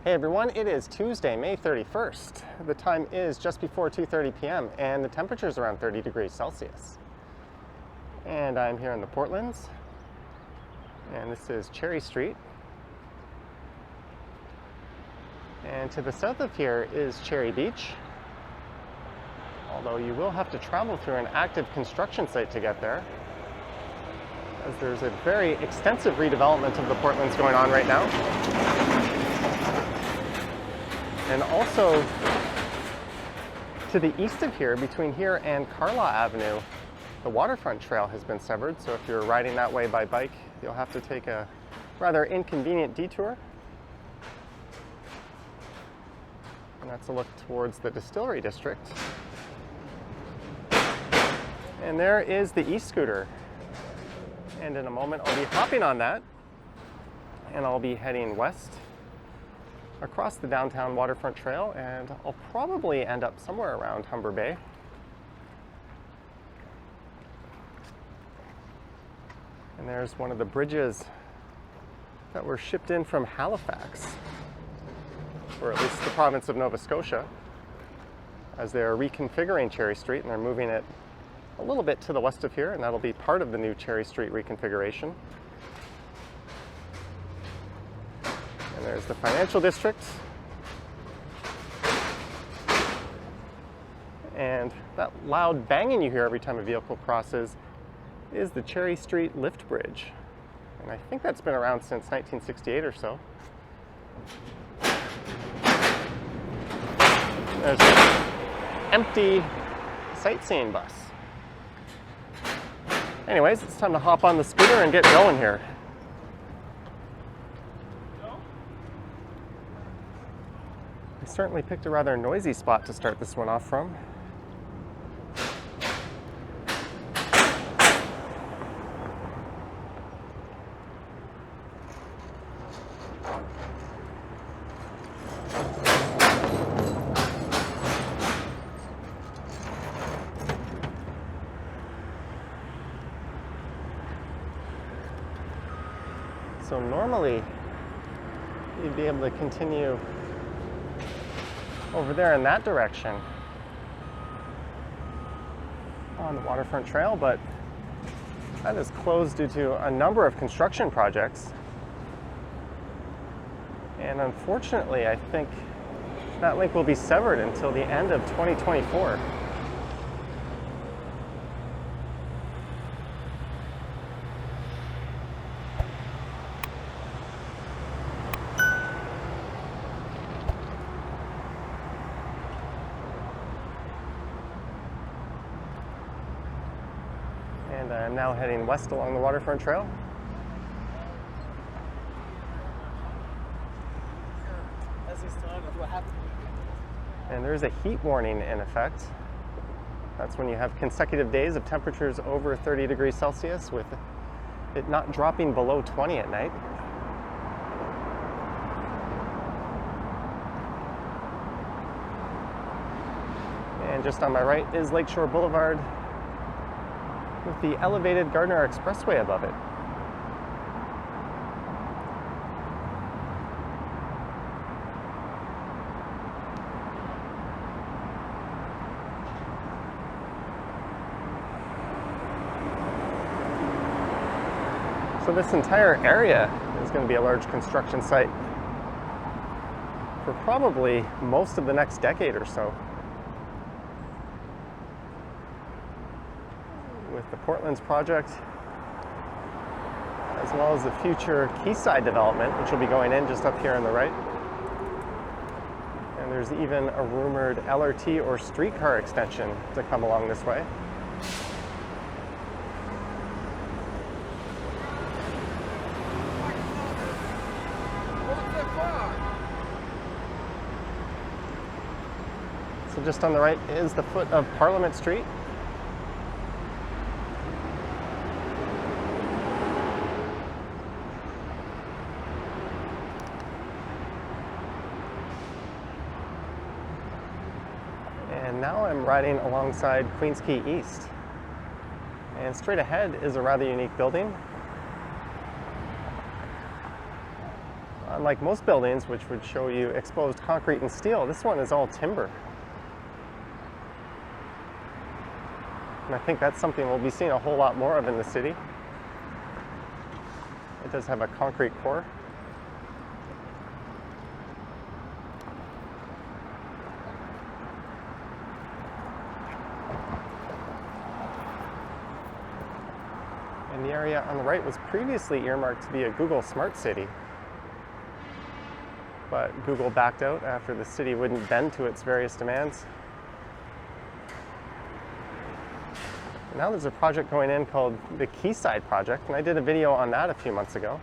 Hey everyone, it is Tuesday, May 31st. The time is just before 2:30 p.m. and the temperature is around 30 degrees Celsius. And I'm here in the Portlands, and this is Cherry Street. And to the south of here is Cherry Beach, although you will have to travel through an active construction site to get there, as there's a very extensive redevelopment of the Portlands going on right now. And also, to the east of here, between here and Carlaw Avenue, the Waterfront trail has been severed, so if you're riding that way by bike, you'll have to take a rather inconvenient detour. And that's a look towards the Distillery District. And there is the e-scooter. And in a moment, I'll be hopping on that, and I'll be heading west across the downtown Waterfront trail, and I'll probably end up somewhere around Humber Bay. And there's one of the bridges that were shipped in from Halifax, or at least the province of Nova Scotia, as they are reconfiguring Cherry Street, and they're moving it a little bit to the west of here, and that'll be part of the new Cherry Street reconfiguration. And there's the financial district. And that loud banging you hear every time a vehicle crosses is the Cherry Street lift bridge. And I think that's been around since 1968 or so. There's an empty sightseeing bus. Anyways, it's time to hop on the scooter and get going here. I certainly picked a rather noisy spot to start this one off from. So normally, you'd be able to continue over there in that direction on the Waterfront Trail, but that is closed due to a number of construction projects. And unfortunately, I think that link will be severed until the end of 2024. And I'm now heading west along the Waterfront Trail. And there's a heat warning in effect. That's when you have consecutive days of temperatures over 30 degrees Celsius, with it not dropping below 20 at night. And just on my right is Lakeshore Boulevard, with the elevated Gardner Expressway above it. So this entire area is going to be a large construction site for probably most of the next decade or so, with the Portlands project, as well as the future Quayside development, which will be going in just up here on the right. And there's even a rumored LRT or streetcar extension to come along this way. So just on the right is the foot of Parliament Street. And now I'm riding alongside Queens Quay East. And straight ahead is a rather unique building. unlike most buildings, which would show you exposed concrete and steel, this one is all timber. And I think that's something we'll be seeing a whole lot more of in the city. It does have a concrete core. And the area on the right was previously earmarked to be a Google Smart City. But Google backed out after the city wouldn't bend to its various demands. Now there's a project going in called the Quayside project, and I did a video on that a few months ago.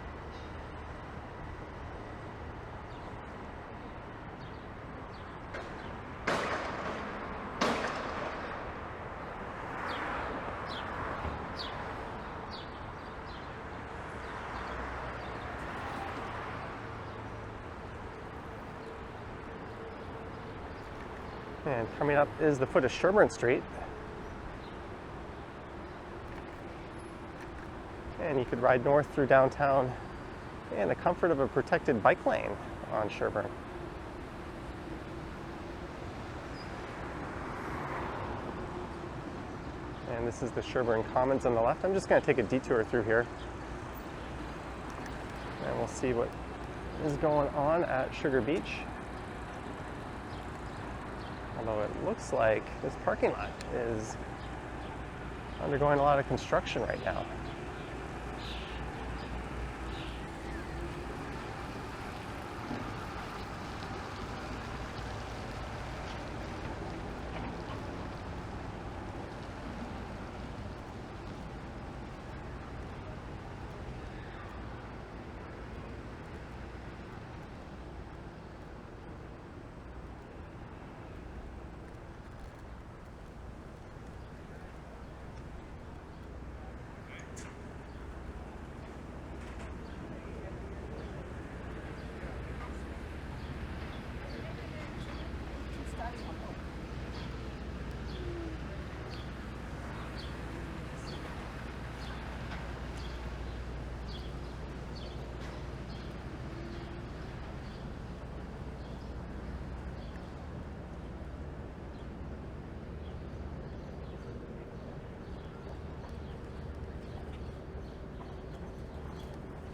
And coming up is the foot of Sherbourne Street. And you could ride north through downtown in the comfort of a protected bike lane on Sherbourne. And this is the Sherbourne Commons on the left. I'm just going to take a detour through here. And we'll see what is going on at Sugar Beach. Although it looks like this parking lot is undergoing a lot of construction right now.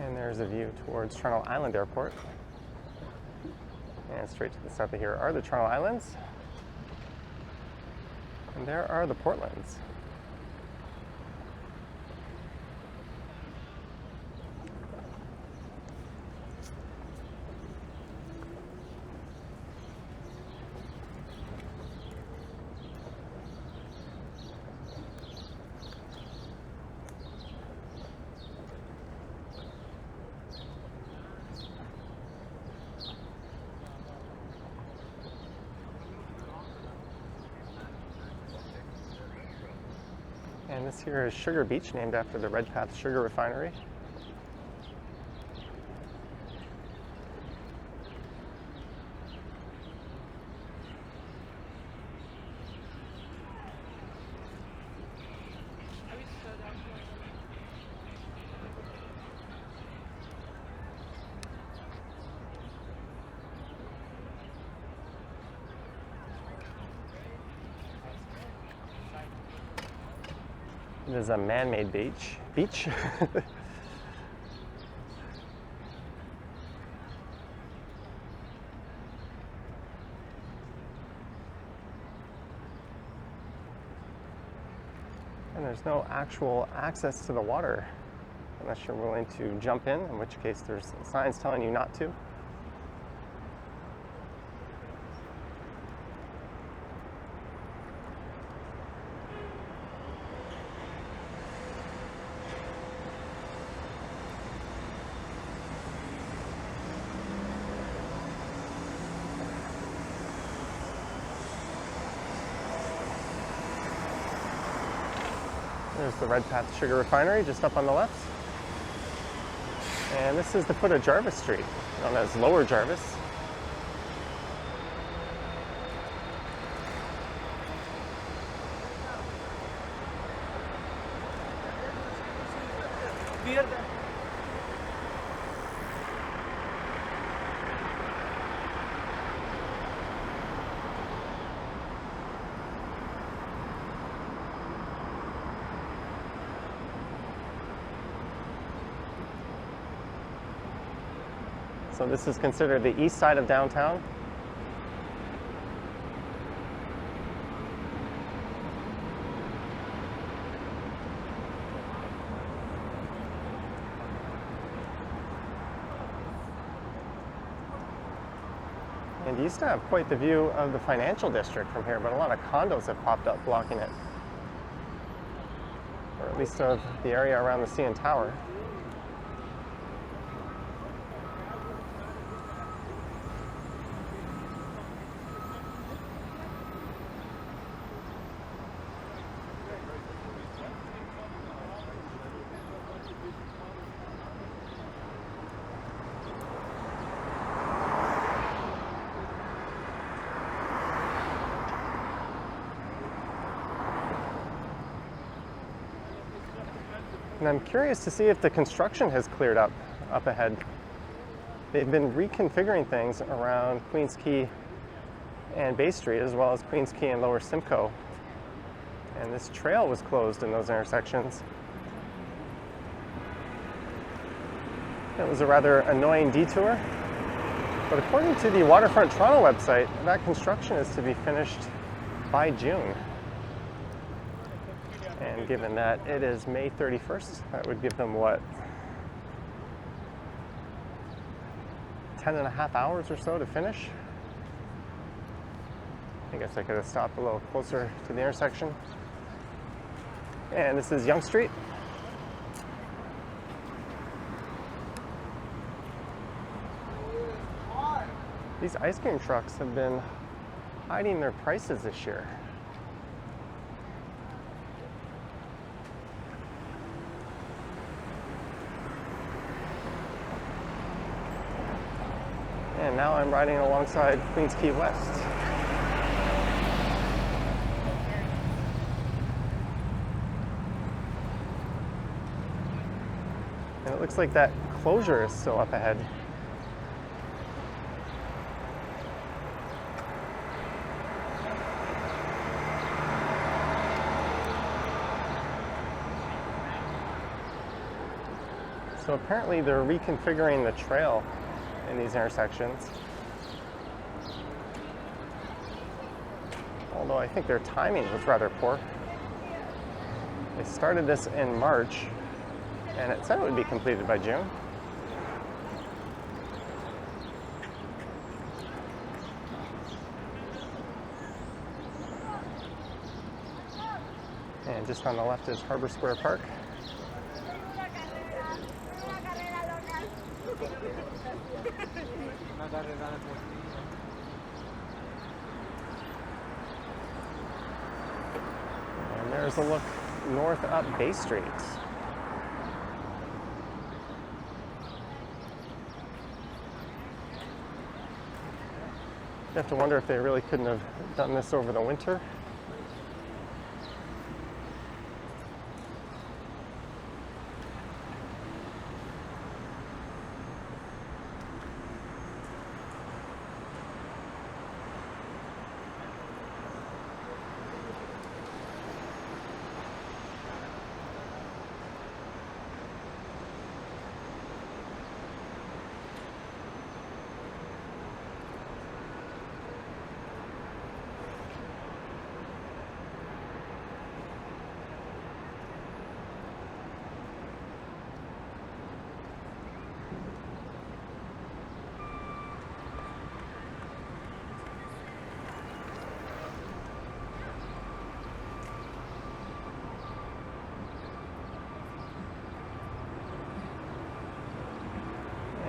And there's a view towards Toronto Island Airport. And straight to the south of here are the Toronto Islands. And there are the Portlands. And this here is Sugar Beach, named after the Redpath Sugar Refinery. It is a man-made beach. And there's no actual access to the water unless you're willing to jump in which case there's signs telling you not to. There's the Redpath Sugar Refinery just up on the left. And this is the foot of Jarvis Street, known as Lower Jarvis. So this is considered the east side of downtown. And you used to have quite the view of the financial district from here, but a lot of condos have popped up blocking it. Or at least of the area around the CN Tower. And I'm curious to see if the construction has cleared up ahead. They've been reconfiguring things around Queens Quay and Bay Street, as well as Queens Quay and Lower Simcoe. And this trail was closed in those intersections. It was a rather annoying detour. But according to the Waterfront Toronto website, that construction is to be finished by June. And given that it is May 31st, that would give them, what, 10.5 hours or so to finish? I guess I could have stopped a little closer to the intersection. And this is Yonge Street. These ice cream trucks have been hiding their prices this year. And now I'm riding alongside Queens Quay West. And it looks like that closure is still up ahead. So apparently they're reconfiguring the trail in these intersections. Although I think their timing was rather poor. They started this in March, and it said it would be completed by June. And just on the left is Harbour Square Park. And there's a look north up Bay Street. You have to wonder if they really couldn't have done this over the winter.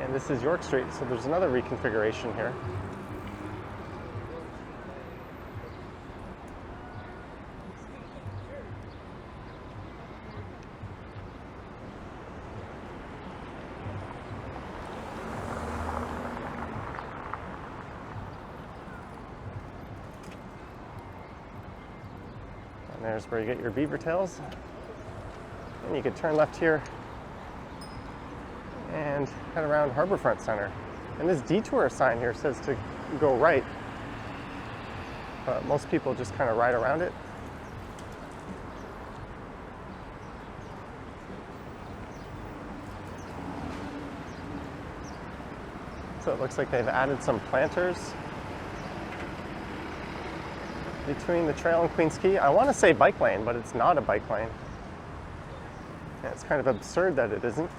And this is York Street, so there's another reconfiguration here. And there's where you get your beaver tails. And you could turn left here and head around Harbourfront Center. And this detour sign here says to go right, but most people just kind of ride around it. So it looks like they've added some planters between the trail and Queens Quay. I want to say bike lane, but it's not a bike lane. Yeah, it's kind of absurd that it isn't.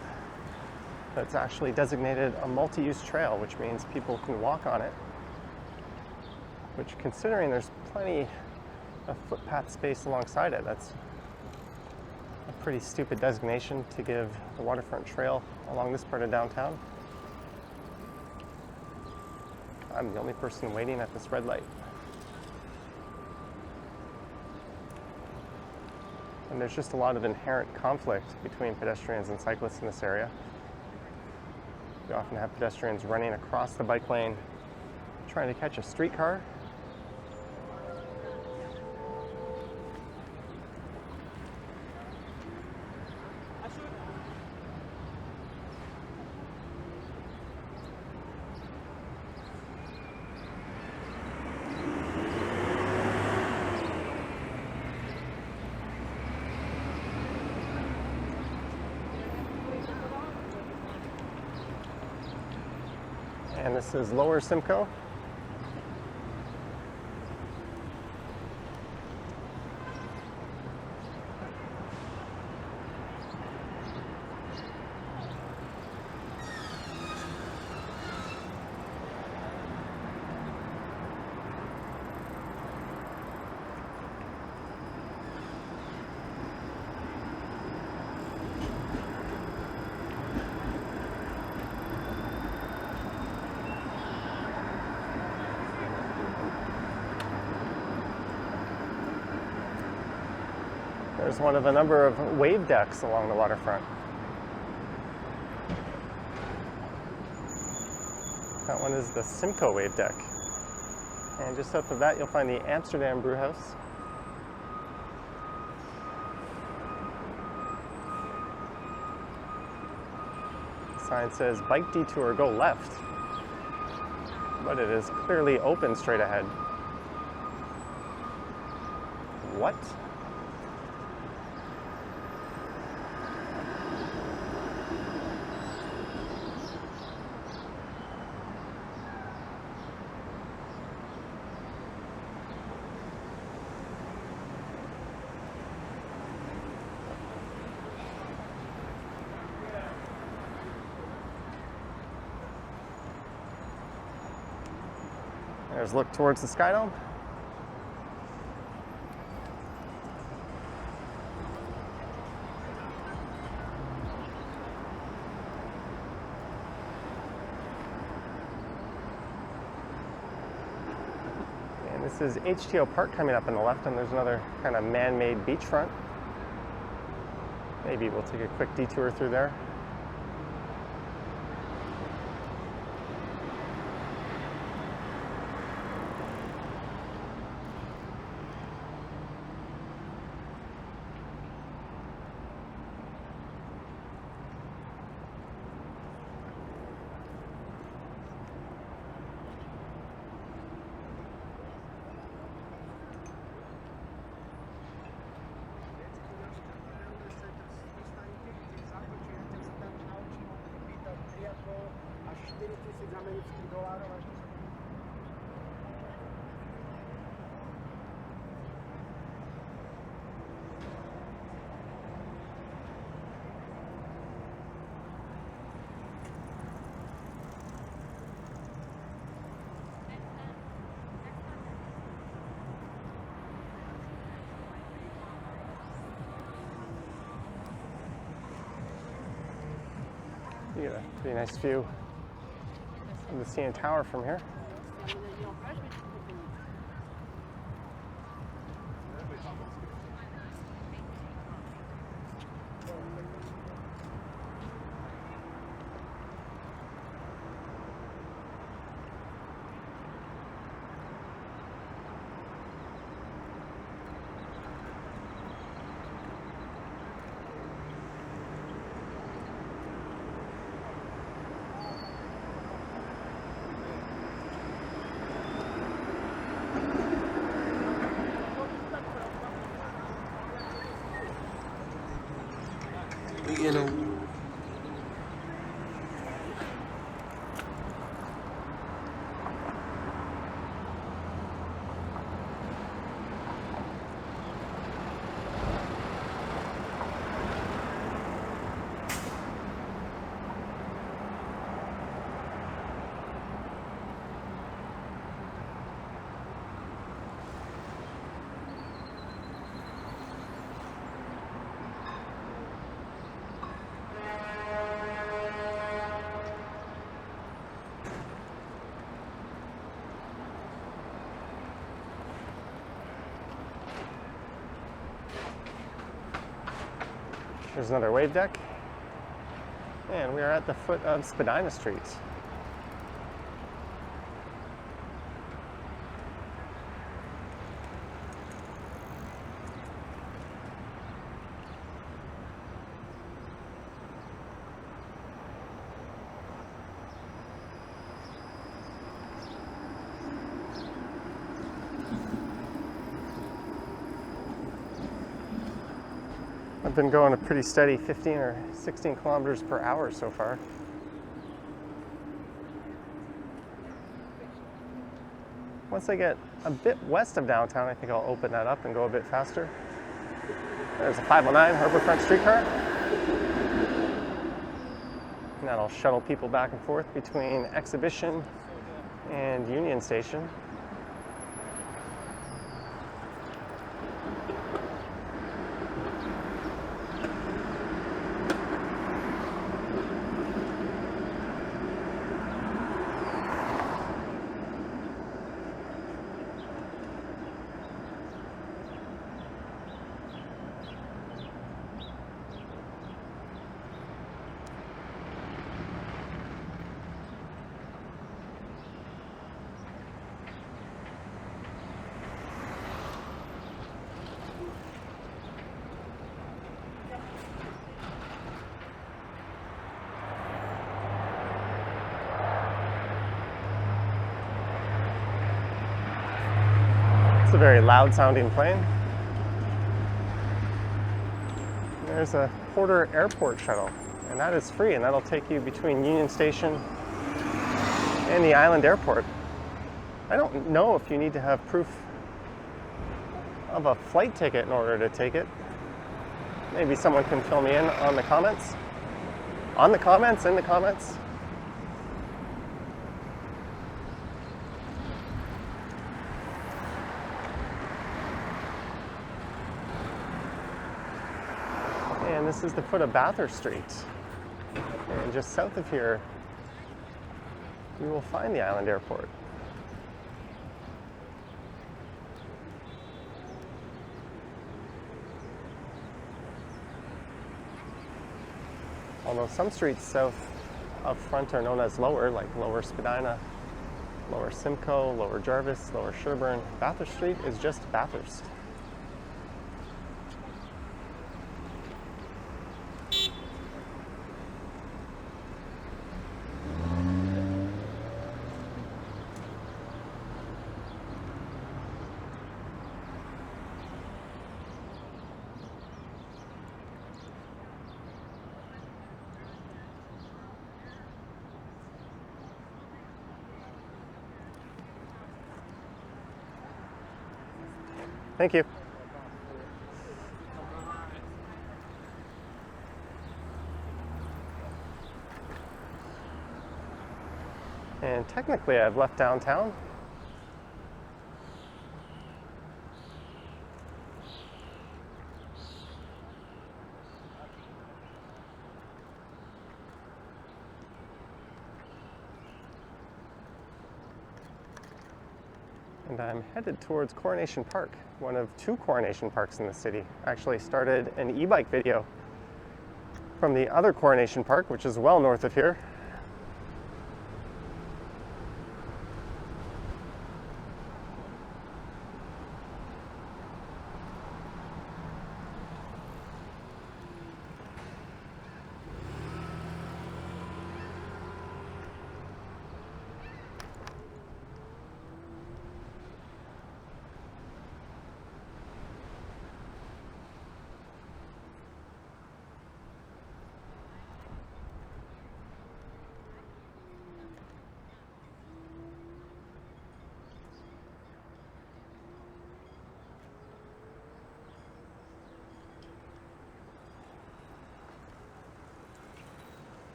But it's actually designated a multi-use trail, which means people can walk on it. Which, considering there's plenty of footpath space alongside it, that's a pretty stupid designation to give the Waterfront Trail along this part of downtown. I'm the only person waiting at this red light. And there's just a lot of inherent conflict between pedestrians and cyclists in this area. We often have pedestrians running across the bike lane, trying to catch a streetcar. And this is Lower Simcoe. There's one of a number of wave decks along the waterfront. That one is the Simcoe wave deck. And just south of that, you'll find the Amsterdam brew house. The sign says bike detour, go left. But it is clearly open straight ahead. What? There's a look towards the Sky Dome. And this is HTO Park coming up on the left, and there's another kind of man-made beachfront. Maybe we'll take a quick detour through there. You get a pretty nice view of the CN Tower from here. There's another wave deck. And we are at the foot of Spadina Street. I've been going a pretty steady 15 or 16 kilometers per hour so far. Once I get a bit west of downtown, I think I'll open that up and go a bit faster. There's a 509 Harbourfront streetcar. And that'll shuttle people back and forth between Exhibition and Union Station. It's a very loud sounding plane. There's a Porter Airport shuttle, and that is free, and that'll take you between Union Station and the Island Airport. I don't know if you need to have proof of a flight ticket in order to take it. Maybe someone can fill me in on the comments. In the comments. And this is the foot of Bathurst Street. And just south of here, you will find the Island Airport. Although some streets south of Front are known as lower, like Lower Spadina, Lower Simcoe, Lower Jarvis, Lower Sherburne. Bathurst Street is just Bathurst. Thank you. And technically I've left downtown. And I'm headed towards Coronation Park, one of two Coronation Parks in the city. I actually started an e-bike video from the other Coronation Park, which is well north of here.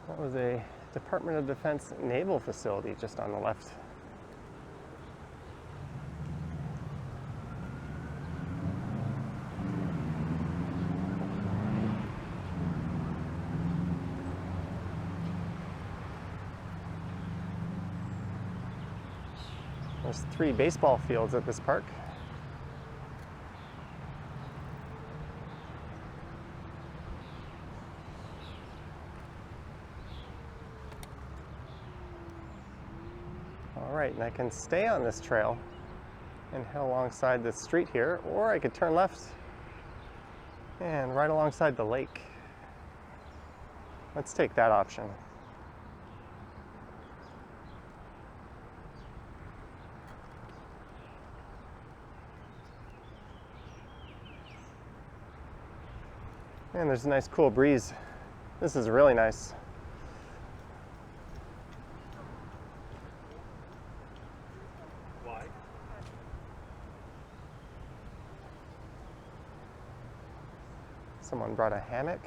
That was a Department of Defense naval facility just on the left. There's 3 baseball fields at this park. All right, and I can stay on this trail and head alongside this street here, or I could turn left and right alongside the lake. Let's take that option. And there's a nice cool breeze. This is really nice. Why? Someone brought a hammock.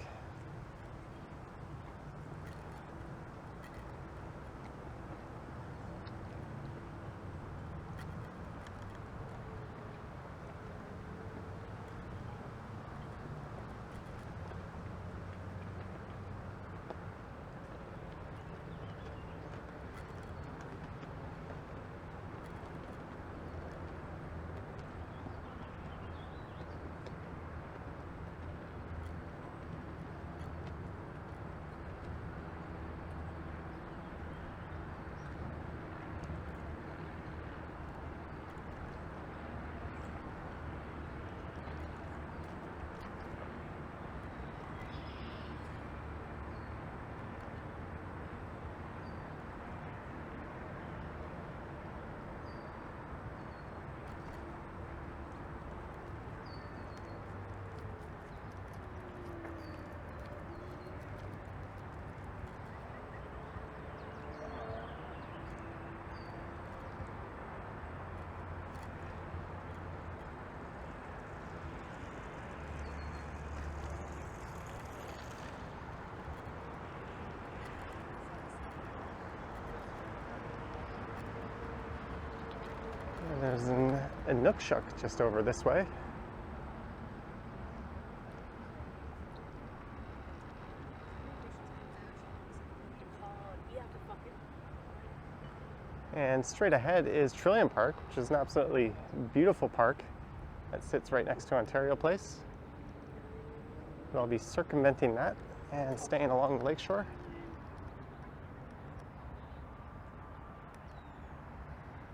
There's a Nookshuk just over this way. And straight ahead is Trillium Park, which is an absolutely beautiful park that sits right next to Ontario Place. But I'll be circumventing that and staying along the lakeshore.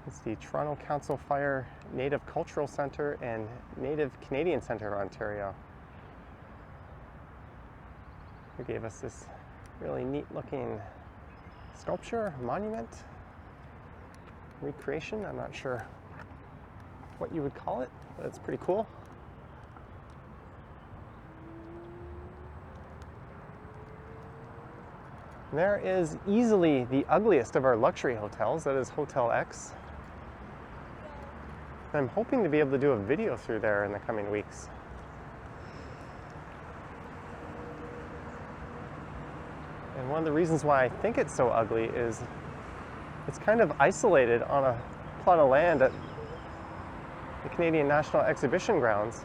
It's the Toronto Council Fire Native Cultural Centre and Native Canadian Centre of Ontario, who gave us this really neat looking sculpture, monument, recreation. I'm not sure what you would call it, but it's pretty cool. And there is easily the ugliest of our luxury hotels, that is Hotel X. I'm hoping to be able to do a video through there in the coming weeks. And one of the reasons why I think it's so ugly is it's kind of isolated on a plot of land at the Canadian National Exhibition Grounds.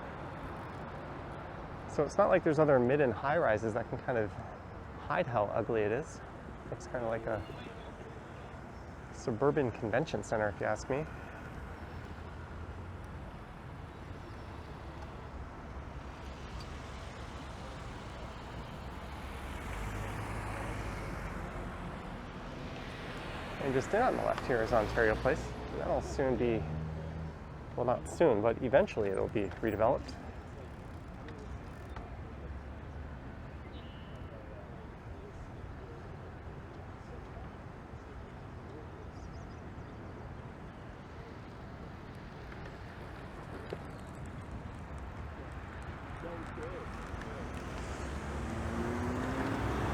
So it's not like there's other mid and high rises that can kind of hide how ugly it is. Looks kind of like a suburban convention center, if you ask me. And just in on the left here is Ontario Place. That'll soon be, well, not soon, but eventually it'll be redeveloped.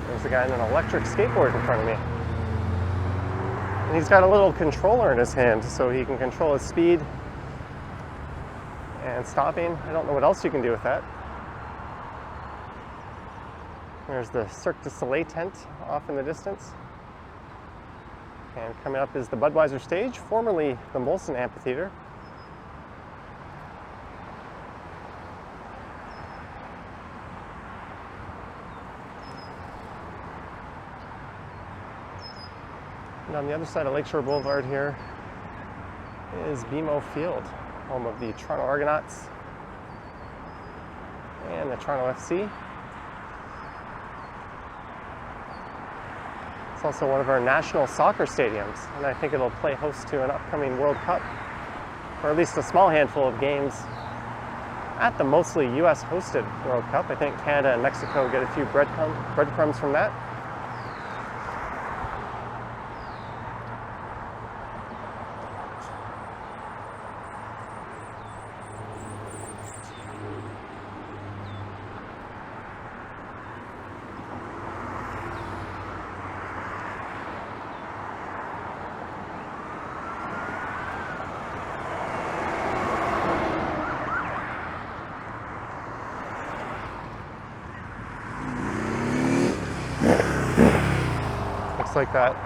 There's a guy in an electric skateboard in front of me. And he's got a little controller in his hand so he can control his speed and stopping. I don't know what else you can do with that. There's the Cirque du Soleil tent off in the distance. And coming up is the Budweiser stage, formerly the Molson Amphitheater. And on the other side of Lakeshore Boulevard here is BMO Field, home of the Toronto Argonauts and the Toronto FC. It's also one of our national soccer stadiums, and I think it'll play host to an upcoming World Cup, or at least a small handful of games at the mostly US hosted World Cup. I think Canada and Mexico get a few breadcrumbs from that. Like that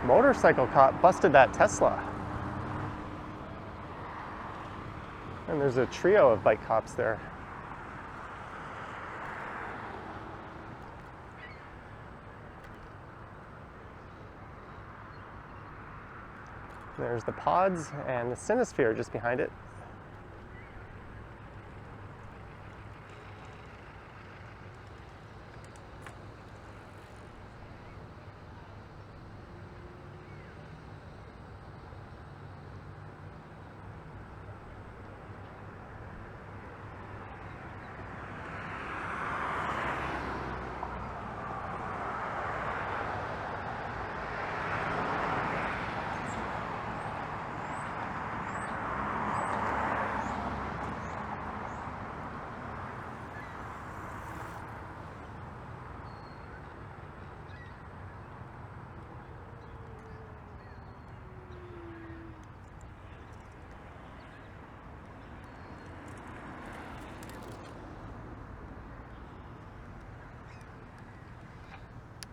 motorcycle cop busted that Tesla. And there's a trio of bike cops there. There's the pods and the Cinesphere just behind it.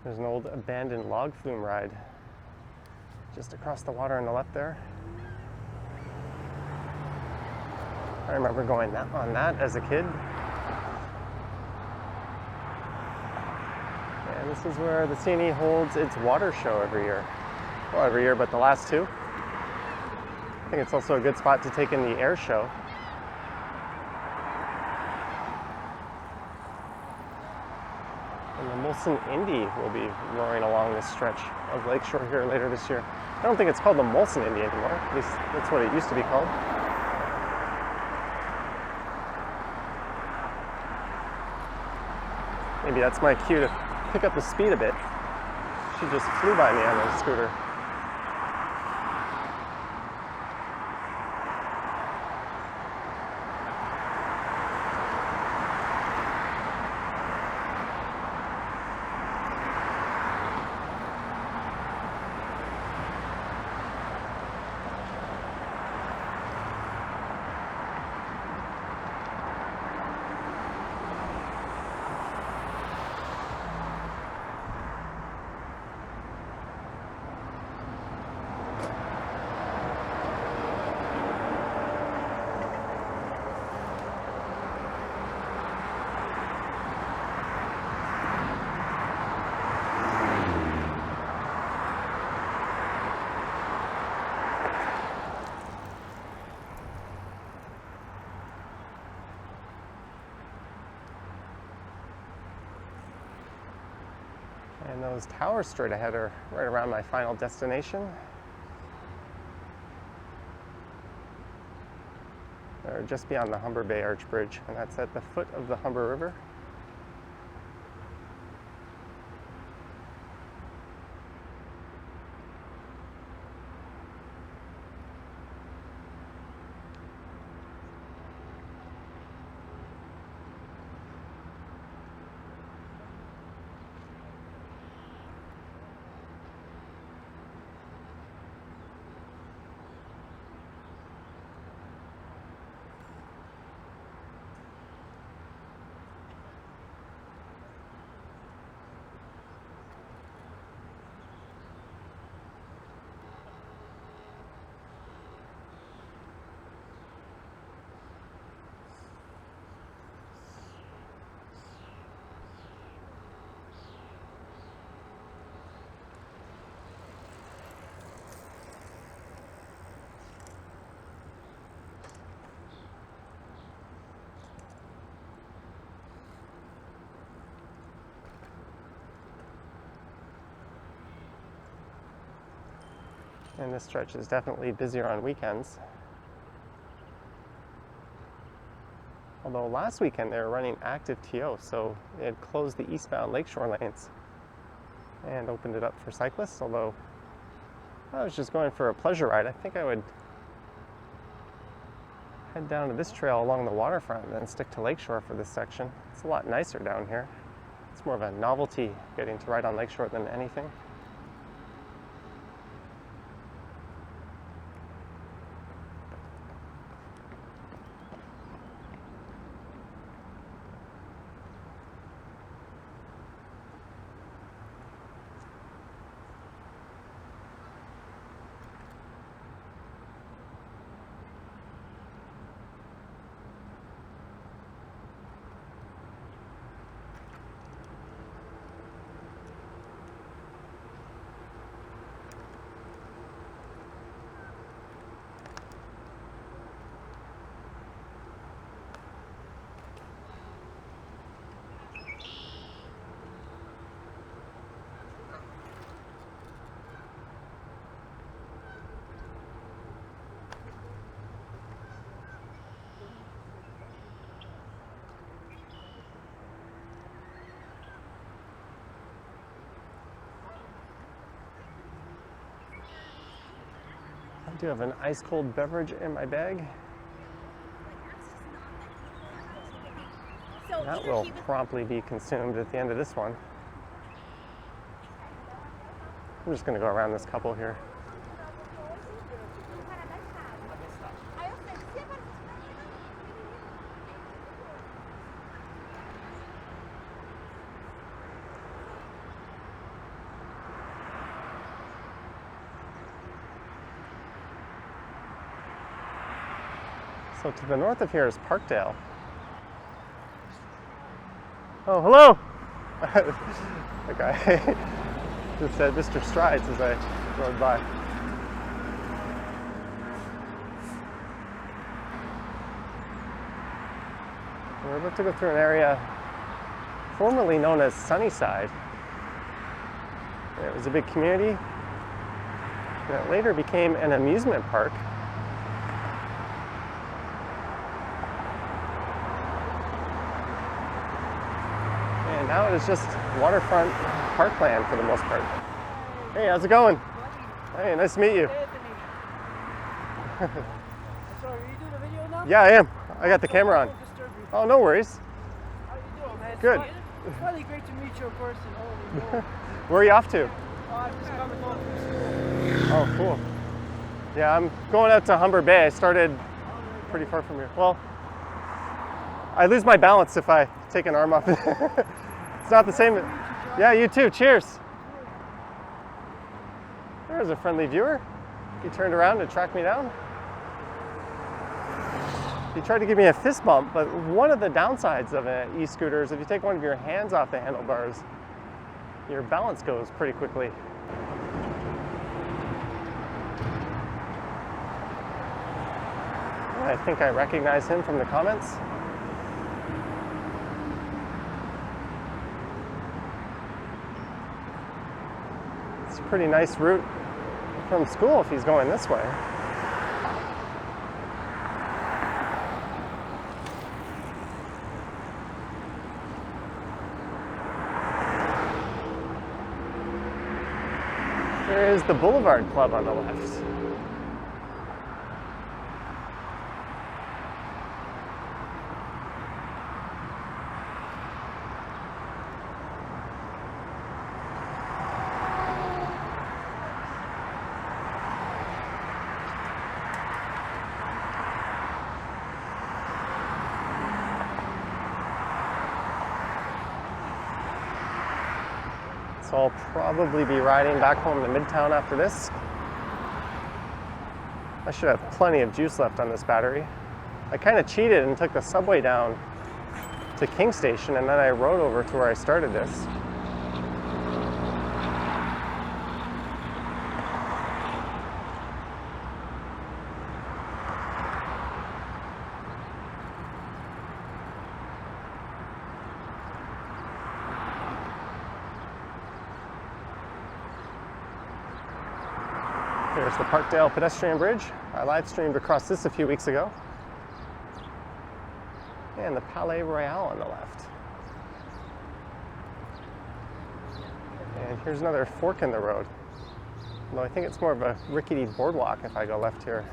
There's an old abandoned log flume ride just across the water on the left there. I remember going on that as a kid. And this is where the CNE holds its water show every year. Well, every year, but the last two. I think it's also a good spot to take in the air show. Molson Indy will be roaring along this stretch of lakeshore here later this year. I don't think it's called the Molson Indy anymore. At least that's what it used to be called. Maybe that's my cue to pick up the speed a bit. She just flew by me on a scooter. And those towers straight ahead are right around my final destination. They're just beyond the Humber Bay Arch Bridge, and that's at the foot of the Humber River. And this stretch is definitely busier on weekends. Although last weekend they were running active TO, so they had closed the eastbound lakeshore lanes and opened it up for cyclists. Although I was just going for a pleasure ride, I think I would head down to this trail along the waterfront and then stick to lakeshore for this section. It's a lot nicer down here. It's more of a novelty getting to ride on lakeshore than anything. I do have an ice cold beverage in my bag. That will promptly be consumed at the end of this one. I'm just going to go around this couple here. So to the north of here is Parkdale. Oh, hello! The guy just said Mr. Strides as I rode by. We're about to go through an area formerly known as Sunnyside. It was a big community, and it later became an amusement park. Now it is just waterfront parkland for the most part. Hey, how's it going? Hey, nice to meet you. Sorry, are you doing a video now? Yeah, I am. I got the camera on. Oh, no worries. How you doing, man? Good. It's really great to meet you in person. Holy moly. Where are you off to? I'm just coming home from school. Oh, cool. Yeah, I'm going out to Humber Bay. I started pretty far from here. Well, I lose my balance if I take an arm off. It's not the same. Yeah, you too. Cheers. There's a friendly viewer. He turned around to track me down. He tried to give me a fist bump, but one of the downsides of an e-scooter is if you take one of your hands off the handlebars, your balance goes pretty quickly. I think I recognize him from the comments. It's a pretty nice route from school if he's going this way. There is the Boulevard Club on the left. So I'll probably be riding back home to Midtown after this. I should have plenty of juice left on this battery. I kind of cheated and took the subway down to King Station, and then I rode over to where I started this. Here's the Parkdale pedestrian bridge. I live streamed across this a few weeks ago. And the Palais Royal on the left. And here's another fork in the road. Although I think it's more of a rickety boardwalk if I go left here.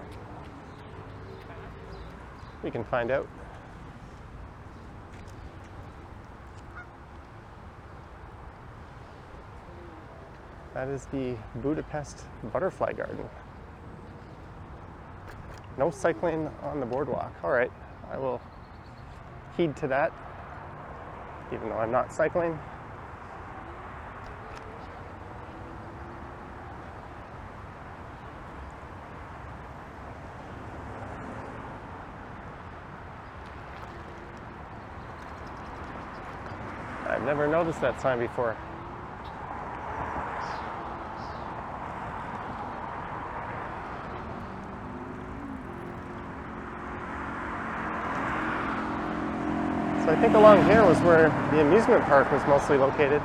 We can find out. That is the Budapest Butterfly Garden. No cycling on the boardwalk. All right, I will heed to that, even though I'm not cycling. I've never noticed that sign before. So I think along here was where the amusement park was mostly located.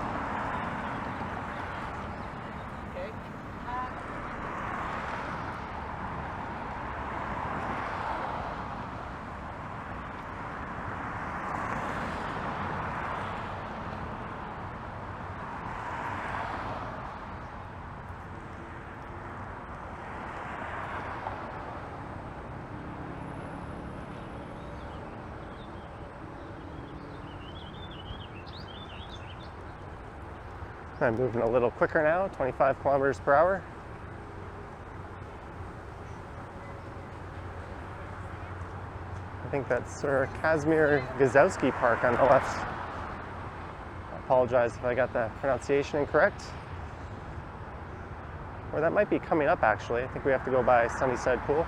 I'm moving a little quicker now, 25 kilometers per hour. I think that's Sir Kazimierz Gazowski Park on the left. I apologize if I got the pronunciation incorrect. Or that might be coming up actually. I think we have to go by Sunnyside Pool.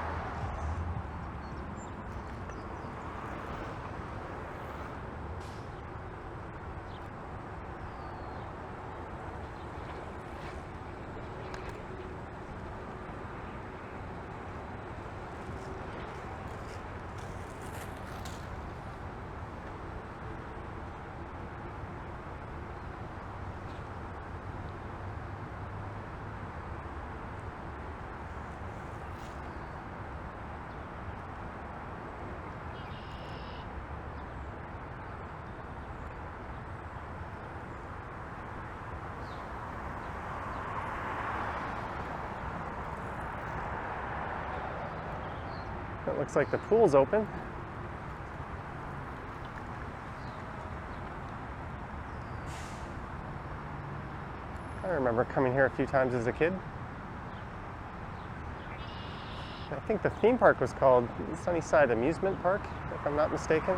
It looks like the pool's open. I remember coming here a few times as a kid. I think the theme park was called Sunnyside Amusement Park, if I'm not mistaken.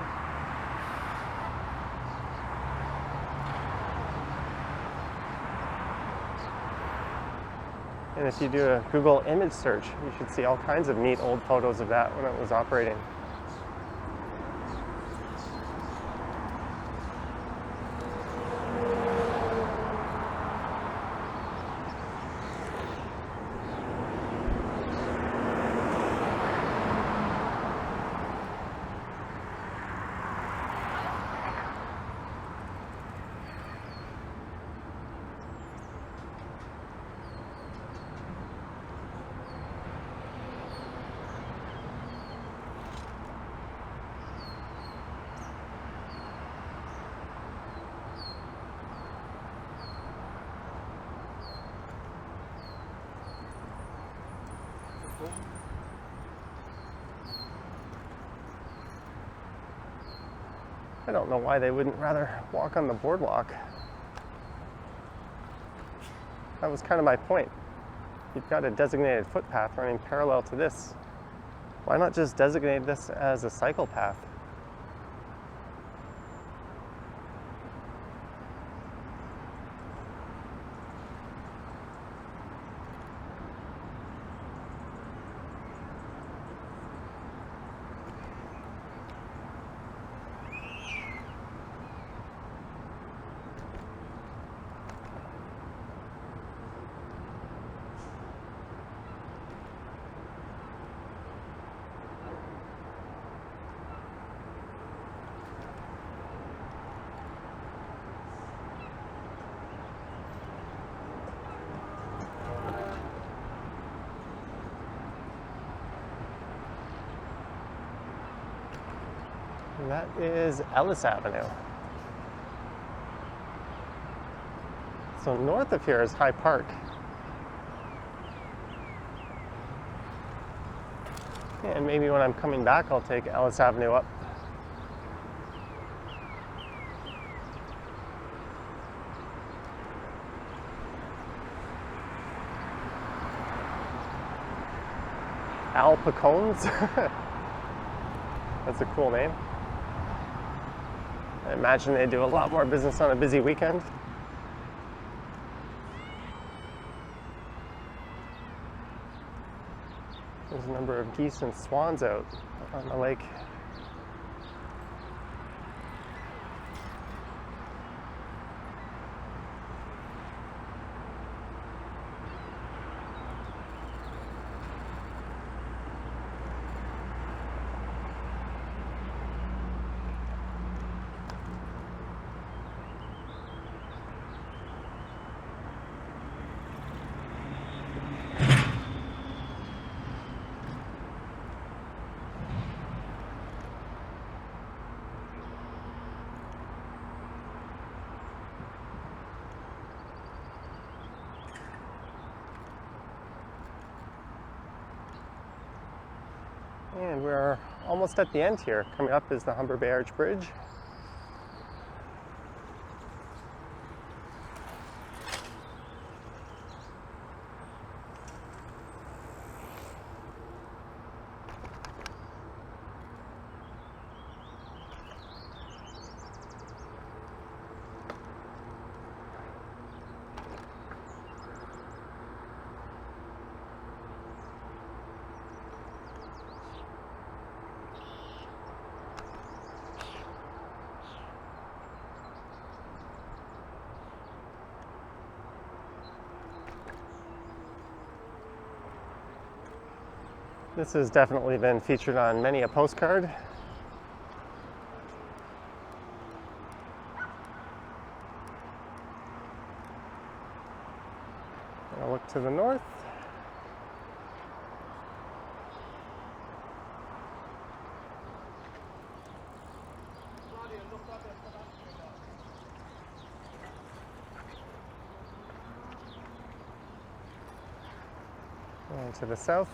And if you do a Google image search, you should see all kinds of neat old photos of that when it was operating. I don't know why they wouldn't rather walk on the boardwalk. That was kind of my point. You've got a designated footpath running parallel to this. Why not just designate this as a cycle path? And that is Ellis Avenue. So north of here is High Park. And maybe when I'm coming back, I'll take Ellis Avenue up. Al Pacone's. That's a cool name. I imagine they do a lot more business on a busy weekend. There's a number of geese and swans out on the lake. And we're almost at the end here. Coming up is the Humber Bay Arch Bridge. This has definitely been featured on many a postcard. I'll look to the north. And to the south.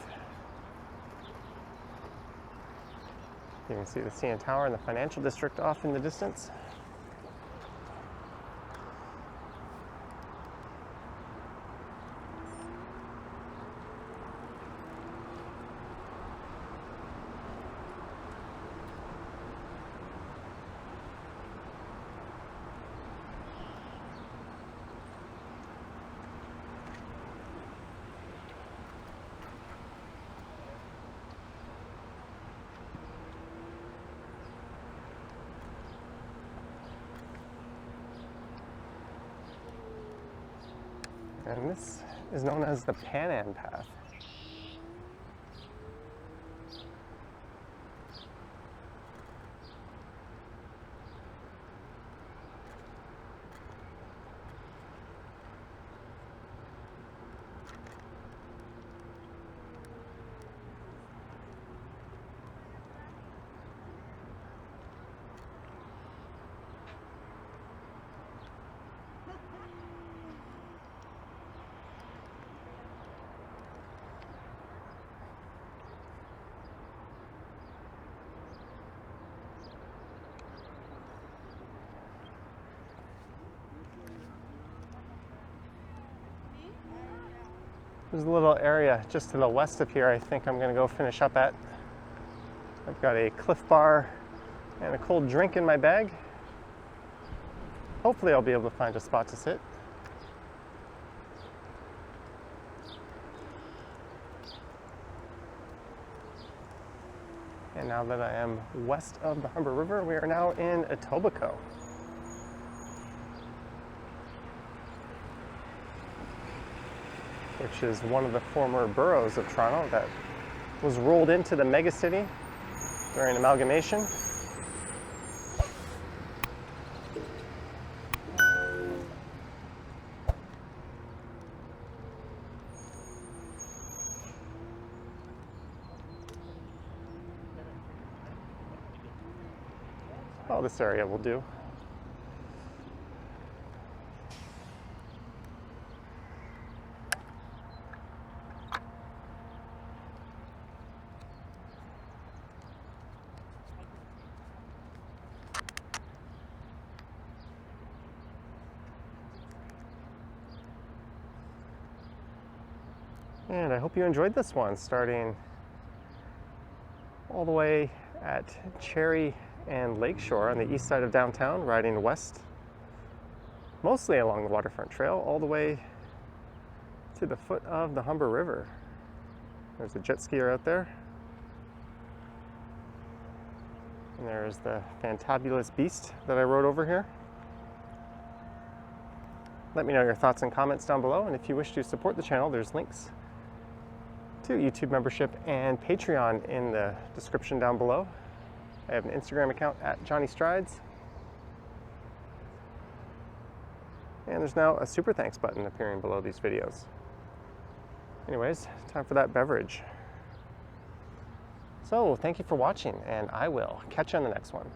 You can see the CN Tower and the financial district off in the distance. And this is known as the Pan Am Path. There's a little area just to the west of here I think I'm going to go finish up at. I've got a Cliff Bar and a cold drink in my bag. Hopefully I'll be able to find a spot to sit. And now that I am west of the Humber River, we are now in Etobicoke, which is one of the former boroughs of Toronto that was rolled into the megacity during amalgamation. Well, this area will do. And I hope you enjoyed this one, starting all the way at Cherry and Lakeshore on the east side of downtown, riding west, mostly along the Waterfront Trail, all the way to the foot of the Humber River. There's a jet skier out there. And there's the fantabulous beast that I rode over here. Let me know your thoughts and comments down below, and if you wish to support the channel, there's links to YouTube membership and Patreon in the description down below. I have an Instagram account at Johnny Strides. And there's now a super thanks button appearing below these videos. Anyways, time for that beverage. So thank you for watching, and I will catch you on the next one.